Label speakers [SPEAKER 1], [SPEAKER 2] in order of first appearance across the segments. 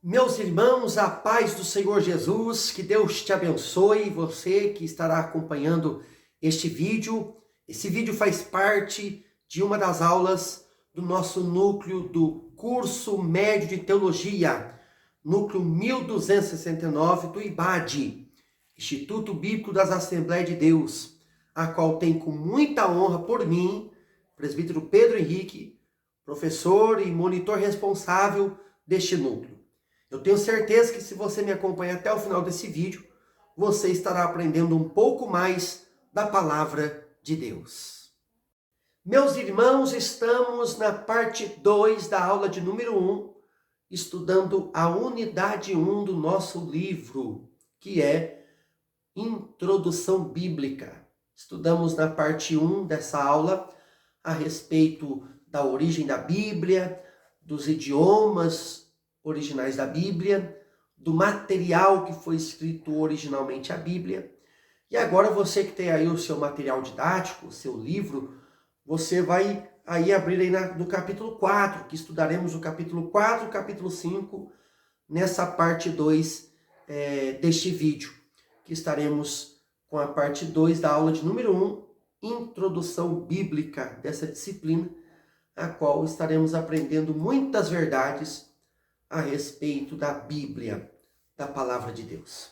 [SPEAKER 1] Meus irmãos, a paz do Senhor Jesus, que Deus te abençoe, você que estará acompanhando este vídeo. Esse vídeo faz parte de uma das aulas do nosso núcleo do curso médio de teologia, núcleo 1269 do IBAD, Instituto Bíblico das Assembleias de Deus, a qual tem com muita honra por mim, presbítero Pedro Henrique, professor e monitor responsável deste núcleo. Eu tenho certeza que se você me acompanha até o final desse vídeo, você estará aprendendo um pouco mais da palavra de Deus. Meus irmãos, estamos na parte 2 da aula de número 1, estudando a unidade 1 do nosso livro, que é Introdução Bíblica. Estudamos na parte 1 dessa aula a respeito da origem da Bíblia, dos idiomas originais da Bíblia, do material que foi escrito originalmente a Bíblia. E agora você que tem aí o seu material didático, o seu livro, você vai aí abrir aí no capítulo 4, que estudaremos o capítulo 4 e o capítulo 5 nessa parte 2 deste vídeo, que estaremos com a parte 2 da aula de número 1, Introdução Bíblica, dessa disciplina, a qual estaremos aprendendo muitas verdades a respeito da Bíblia, da Palavra de Deus.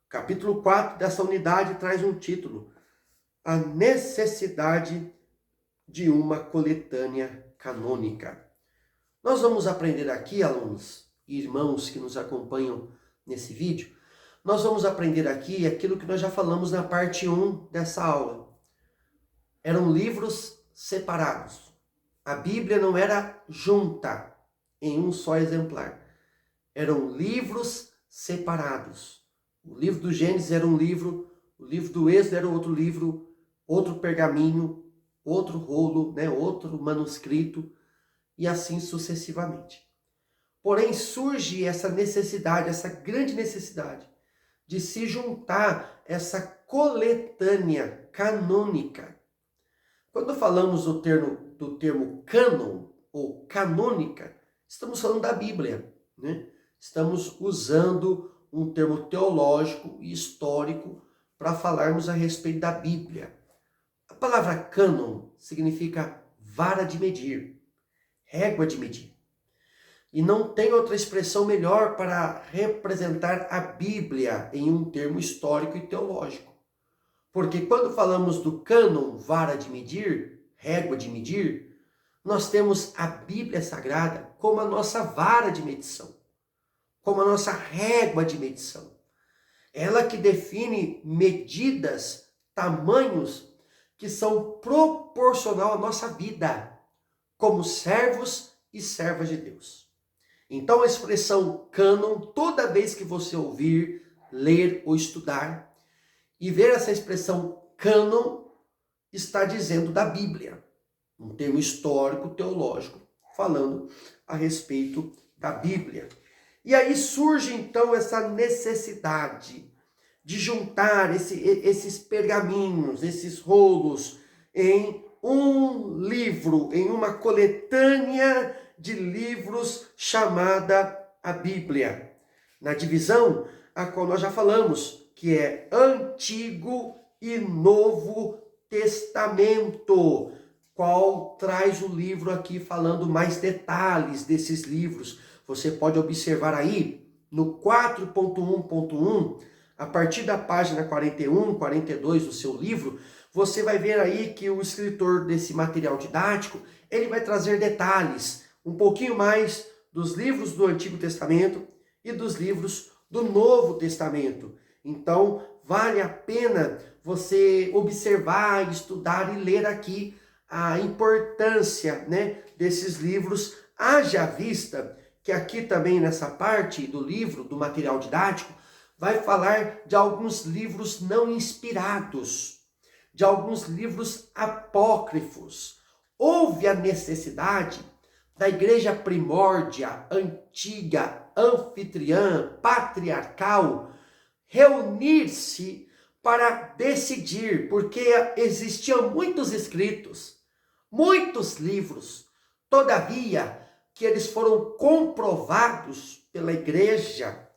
[SPEAKER 1] O capítulo 4 dessa unidade traz um título: A necessidade de uma coletânea canônica. Nós vamos aprender aqui, alunos e irmãos que nos acompanham nesse vídeo, nós vamos aprender aqui aquilo que nós já falamos na parte 1 dessa aula. Eram livros separados. A Bíblia não era junta em um só exemplar. Eram livros separados. O livro do Gênesis era um livro, o livro do Êxodo era outro livro, outro pergaminho, outro rolo, outro manuscrito, e assim sucessivamente. Porém, surge essa necessidade, essa grande necessidade, de se juntar essa coletânea canônica. Quando falamos do termo cânon ou canônica, estamos falando da Bíblia, né? Estamos usando um termo teológico e histórico para falarmos a respeito da Bíblia. A palavra cânon significa vara de medir, régua de medir. E não tem outra expressão melhor para representar a Bíblia em um termo histórico e teológico. Porque quando falamos do cânon, vara de medir, régua de medir, nós temos a Bíblia Sagrada como a nossa vara de medição, como a nossa régua de medição. Ela que define medidas, tamanhos que são proporcional à nossa vida, como servos e servas de Deus. Então a expressão cânon, toda vez que você ouvir, ler ou estudar, e ver essa expressão cânon, está dizendo da Bíblia. Um termo histórico, teológico, falando a respeito da Bíblia. E aí surge então essa necessidade de juntar esses pergaminhos, esses rolos, em um livro, em uma coletânea de livros chamada a Bíblia. Na divisão a qual nós já falamos, que é Antigo e Novo Testamento, qual traz o livro aqui falando mais detalhes desses livros. Você pode observar aí no 4.1.1, a partir da página 41, 42 do seu livro, você vai ver aí que o escritor desse material didático, ele vai trazer detalhes, um pouquinho mais dos livros do Antigo Testamento e dos livros do Novo Testamento. Então, vale a pena você observar, estudar e ler aqui a importância, desses livros, haja vista que aqui também nessa parte do livro, do material didático, vai falar de alguns livros não inspirados, de alguns livros apócrifos. Houve a necessidade da igreja primórdia, antiga, anfitriã, patriarcal, reunir-se para decidir, porque existiam muitos escritos, muitos livros, todavia que eles foram comprovados pela igreja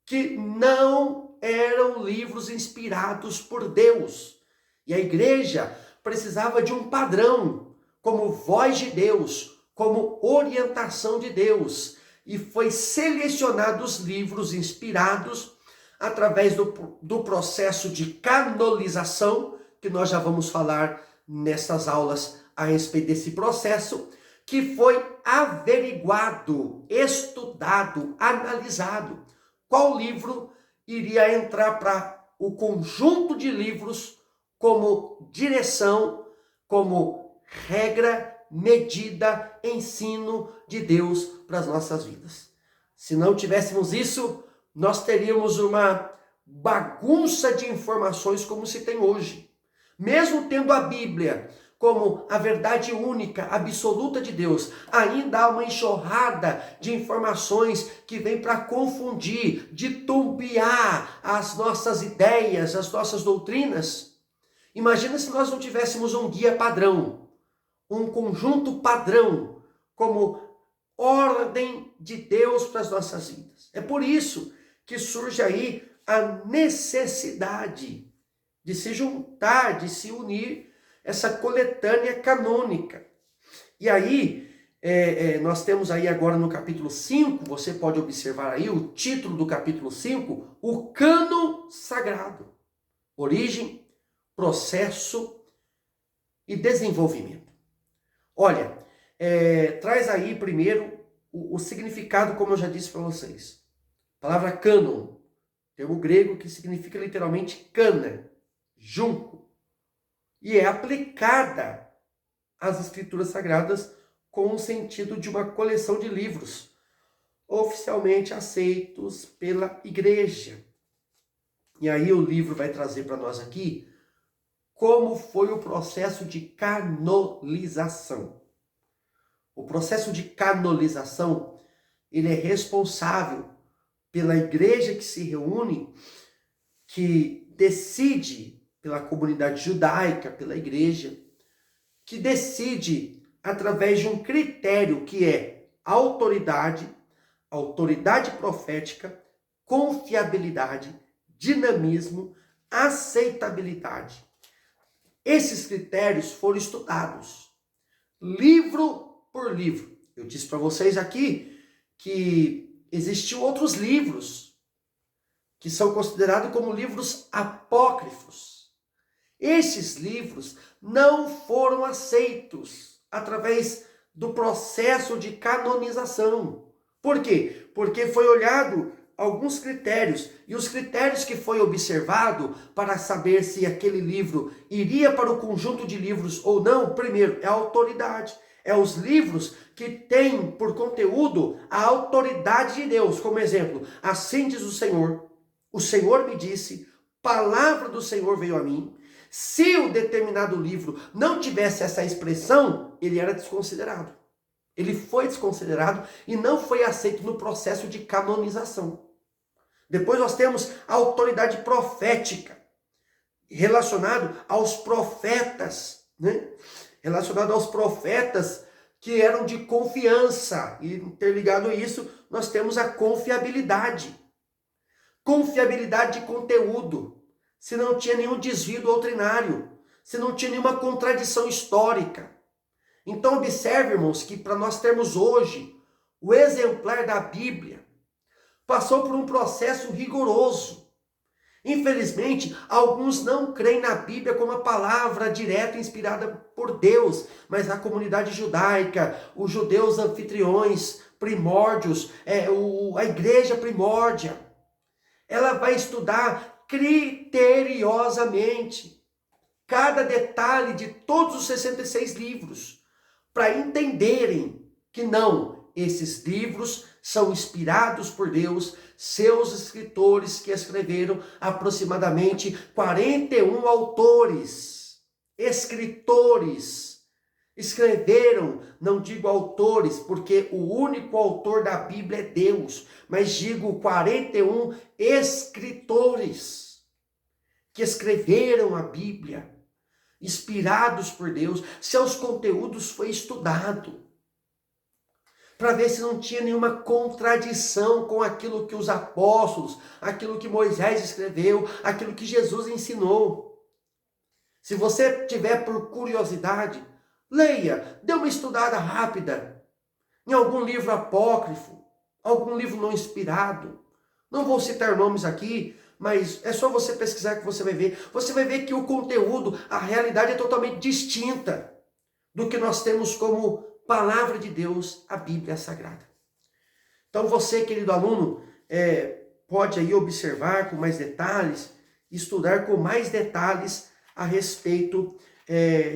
[SPEAKER 1] que não eram livros inspirados por Deus. E a igreja precisava de um padrão, como voz de Deus, como orientação de Deus. E foi selecionado os livros inspirados através do processo de canonização, que nós já vamos falar nessas aulas a respeito desse processo, que foi averiguado, estudado, analisado. Qual livro iria entrar para o conjunto de livros como direção, como regra, medida, ensino de Deus para as nossas vidas. Se não tivéssemos isso, nós teríamos uma bagunça de informações como se tem hoje. Mesmo tendo a Bíblia como a verdade única, absoluta de Deus, ainda há uma enxurrada de informações que vem para confundir, ditumbiar as nossas ideias, as nossas doutrinas. Imagina se nós não tivéssemos um guia padrão, um conjunto padrão, como ordem de Deus para as nossas vidas. É por isso que surge aí a necessidade de se juntar, de se unir, essa coletânea canônica. E aí, nós temos aí agora no capítulo 5, você pode observar aí o título do capítulo 5, o cânon sagrado. Origem, processo e desenvolvimento. Olha, traz aí primeiro o significado, como eu já disse para vocês. A palavra cânon, termo grego que significa literalmente cana, junco. E é aplicada às escrituras sagradas com o sentido de uma coleção de livros oficialmente aceitos pela igreja. E aí o livro vai trazer para nós aqui como foi o processo de canonização. O processo de canonização, ele é responsável pela igreja que se reúne, que decide pela comunidade judaica, pela igreja, que decide através de um critério que é autoridade profética, confiabilidade, dinamismo, aceitabilidade. Esses critérios foram estudados, livro por livro. Eu disse para vocês aqui que existiam outros livros que são considerados como livros apócrifos. Esses livros não foram aceitos através do processo de canonização. Por quê? Porque foi olhado alguns critérios, e os critérios que foi observado para saber se aquele livro iria para o conjunto de livros ou não, primeiro, é a autoridade. É os livros que têm por conteúdo a autoridade de Deus. Como exemplo, assim diz o Senhor me disse, palavra do Senhor veio a mim. Se o determinado livro não tivesse essa expressão, ele era desconsiderado. Ele foi desconsiderado e não foi aceito no processo de canonização. Depois nós temos a autoridade profética, relacionado aos profetas, né? Relacionado aos profetas que eram de confiança. E interligado a isso, nós temos a confiabilidade. Confiabilidade de conteúdo. Se não tinha nenhum desvio doutrinário, se não tinha nenhuma contradição histórica. Então observe, irmãos, que para nós termos hoje o exemplar da Bíblia, passou por um processo rigoroso. Infelizmente, alguns não creem na Bíblia como a palavra direta inspirada por Deus, mas a comunidade judaica, os judeus anfitriões, primórdios, a igreja primórdia, ela vai estudar criteriosamente cada detalhe de todos os 66 livros, para entenderem que não, esses livros são inspirados por Deus, seus escritores que escreveram, aproximadamente 41 autores, escritores, escreveram, não digo autores, porque o único autor da Bíblia é Deus, mas digo 41 escritores que escreveram a Bíblia, inspirados por Deus, seus conteúdos foi estudado. para ver se não tinha nenhuma contradição com aquilo que os apóstolos, aquilo que Moisés escreveu, aquilo que Jesus ensinou. Se você tiver por curiosidade, leia, dê uma estudada rápida em algum livro apócrifo, algum livro não inspirado. Não vou citar nomes aqui, mas é só você pesquisar que você vai ver. Você vai ver que o conteúdo, a realidade é totalmente distinta do que nós temos como palavra de Deus, a Bíblia Sagrada. Então você, querido aluno, pode aí observar com mais detalhes, estudar com mais detalhes a respeito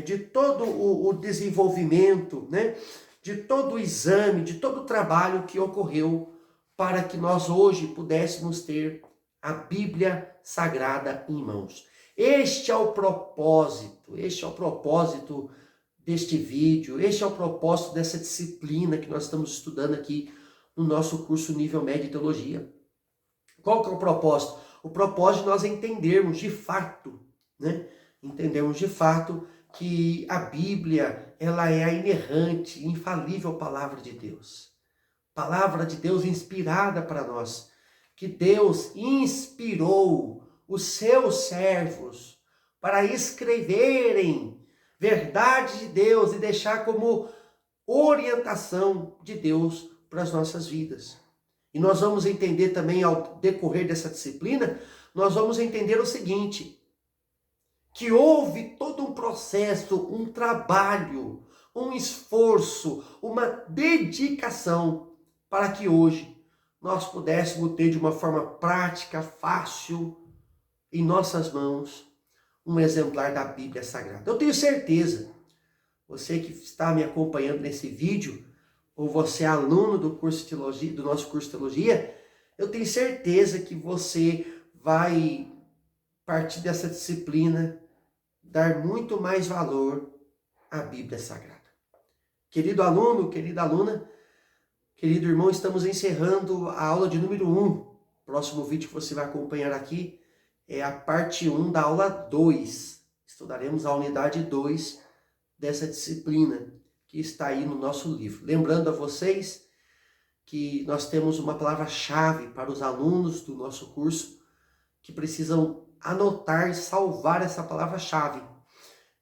[SPEAKER 1] de todo o desenvolvimento, né? De todo o exame, de todo o trabalho que ocorreu para que nós hoje pudéssemos ter a Bíblia Sagrada em mãos. Este é o propósito deste vídeo, este é o propósito dessa disciplina que nós estamos estudando aqui no nosso curso Nível Médio de Teologia. Qual que é o propósito? O propósito de nós entendermos de fato, né? Entendermos de fato que a Bíblia, ela é a inerrante, infalível palavra de Deus. Palavra de Deus inspirada para nós. Que Deus inspirou os seus servos para escreverem verdade de Deus e deixar como orientação de Deus para as nossas vidas. E nós vamos entender também, ao decorrer dessa disciplina, nós vamos entender o seguinte, que houve todo um processo, um trabalho, um esforço, uma dedicação para que hoje nós pudéssemos ter de uma forma prática, fácil, em nossas mãos, um exemplar da Bíblia Sagrada. Eu tenho certeza, você que está me acompanhando nesse vídeo, ou você é aluno do curso de teologia, do nosso curso de teologia, eu tenho certeza que você vai, a partir dessa disciplina, dar muito mais valor à Bíblia Sagrada. Querido aluno, querida aluna, querido irmão, estamos encerrando a aula de número 1. O próximo vídeo que você vai acompanhar aqui é a parte 1 da aula 2. Estudaremos a unidade 2 dessa disciplina que está aí no nosso livro. Lembrando a vocês que nós temos uma palavra-chave para os alunos do nosso curso que precisam anotar e salvar essa palavra-chave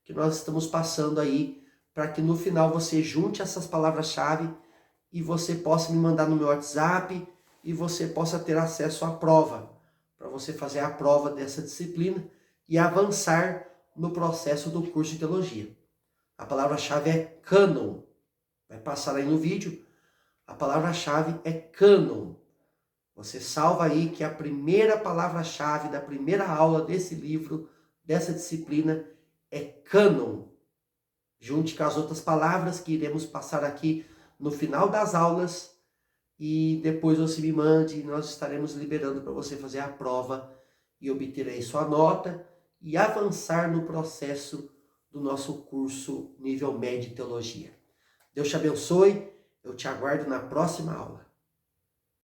[SPEAKER 1] que nós estamos passando aí para que no final você junte essas palavras-chave e você possa me mandar no meu WhatsApp e você possa ter acesso à prova, para você fazer a prova dessa disciplina e avançar no processo do curso de teologia. A palavra-chave é cânon. Vai passar aí no vídeo. A palavra-chave é cânon. Você salva aí que a primeira palavra-chave da primeira aula desse livro, dessa disciplina, é cânon. Junte com as outras palavras que iremos passar aqui no final das aulas e depois você me mande e nós estaremos liberando para você fazer a prova e obter aí sua nota e avançar no processo do nosso curso Nível Médio de Teologia. Deus te abençoe, eu te aguardo na próxima aula.